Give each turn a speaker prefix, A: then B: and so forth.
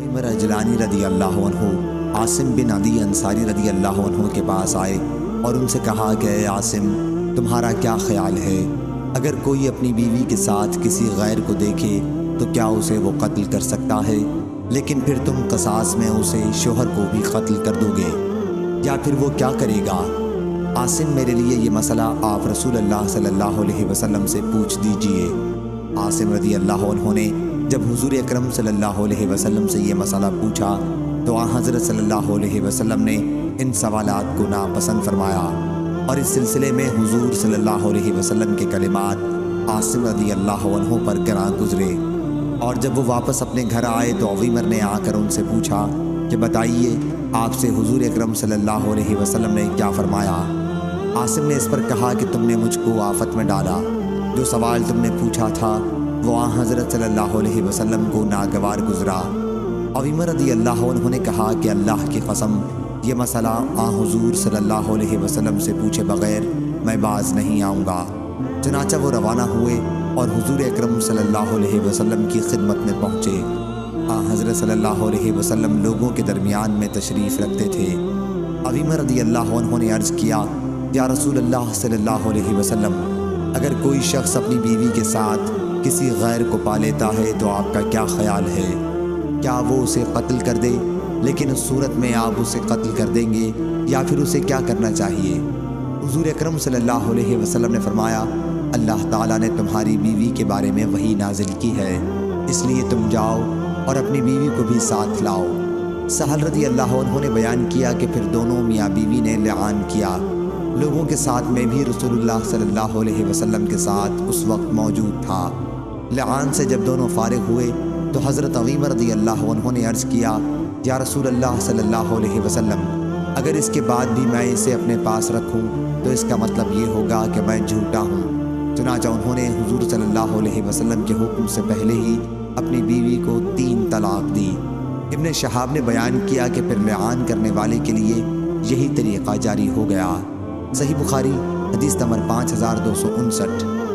A: عمر اجلانی رضی اللہ عنہ عاصم بن عدی انصاری رضی اللہ عنہ کے پاس آئے اور ان سے کہا کہ اے عاصم، تمہارا کیا خیال ہے؟ اگر کوئی اپنی بیوی کے ساتھ کسی غیر کو دیکھے تو کیا اسے وہ قتل کر سکتا ہے؟ لیکن پھر تم قصاص میں اسے شوہر کو بھی قتل کر دو گے، یا پھر وہ کیا کرے گا؟ عاصم، میرے لیے یہ مسئلہ آپ رسول اللہ صلی اللہ علیہ وسلم سے پوچھ دیجئے۔ عاصم رضی اللہ عنہ نے جب حضور اکرم صلی اللہ علیہ وسلم سے یہ مسئلہ پوچھا تو آن حضرت صلی اللہ علیہ وسلم نے ان سوالات کو ناپسند فرمایا، اور اس سلسلے میں حضور صلی اللہ علیہ وسلم کے کلمات عاصم رضی اللہ عنہ پر گراں گزرے۔ اور جب وہ واپس اپنے گھر آئے تو عویمر نے آ کر ان سے پوچھا کہ بتائیے آپ سے حضور اکرم صلی اللہ علیہ وسلم نے کیا فرمایا؟ عاصم نے اس پر کہا کہ تم نے مجھ کو آفت میں ڈالا، جو سوال تم نے پوچھا تھا وہ آن حضرت صلی اللہ علیہ وسلم کو ناگوار گزرا۔ عویمر رضی اللہ عنہ نے کہا کہ اللہ کی قسم، یہ مسئلہ آن حضور صلی اللہ علیہ وسلم سے پوچھے بغیر میں باز نہیں آؤں گا۔ چنانچہ وہ روانہ ہوئے اور حضور اکرم صلی اللہ علیہ وسلم کی خدمت میں پہنچے۔ آن حضرت صلی اللہ علیہ وسلم لوگوں کے درمیان میں تشریف رکھتے تھے۔ عویمر رضی اللہ عنہ نے عرض کیا، یا رسول اللہ صلی اللہ علیہ وسلم، اگر کوئی شخص اپنی بیوی کے ساتھ کسی غیر کو پا لیتا ہے تو آپ کا کیا خیال ہے؟ کیا وہ اسے قتل کر دے؟ لیکن اس صورت میں آپ اسے قتل کر دیں گے یا پھر اسے کیا کرنا چاہیے؟ حضور اکرم صلی اللہ علیہ وسلم نے فرمایا، اللہ تعالیٰ نے تمہاری بیوی کے بارے میں وحی نازل کی ہے، اس لیے تم جاؤ اور اپنی بیوی کو بھی ساتھ لاؤ۔ سہل رضی اللہ عنہ نے بیان کیا کہ پھر دونوں میاں بیوی نے لعان کیا۔ لوگوں کے ساتھ میں بھی رسول اللہ صلی اللہ علیہ وسلم کے ساتھ اس وقت موجود تھا۔ لعان سے جب دونوں فارغ ہوئے تو حضرت عویمر رضی اللہ عنہ نے عرض کیا، یا رسول اللہ صلی اللہ علیہ وسلم، اگر اس کے بعد بھی میں اسے اپنے پاس رکھوں تو اس کا مطلب یہ ہوگا کہ میں جھوٹا ہوں۔ چنانچہ انہوں نے حضور صلی اللہ علیہ وسلم کے حکم سے پہلے ہی اپنی بیوی کو 3 طلاق دی۔ ابن شہاب نے بیان کیا کہ پھر لعان کرنے والے کے لیے یہی طریقہ جاری ہو گیا۔ صحیح بخاری حدیث نمبر 5259۔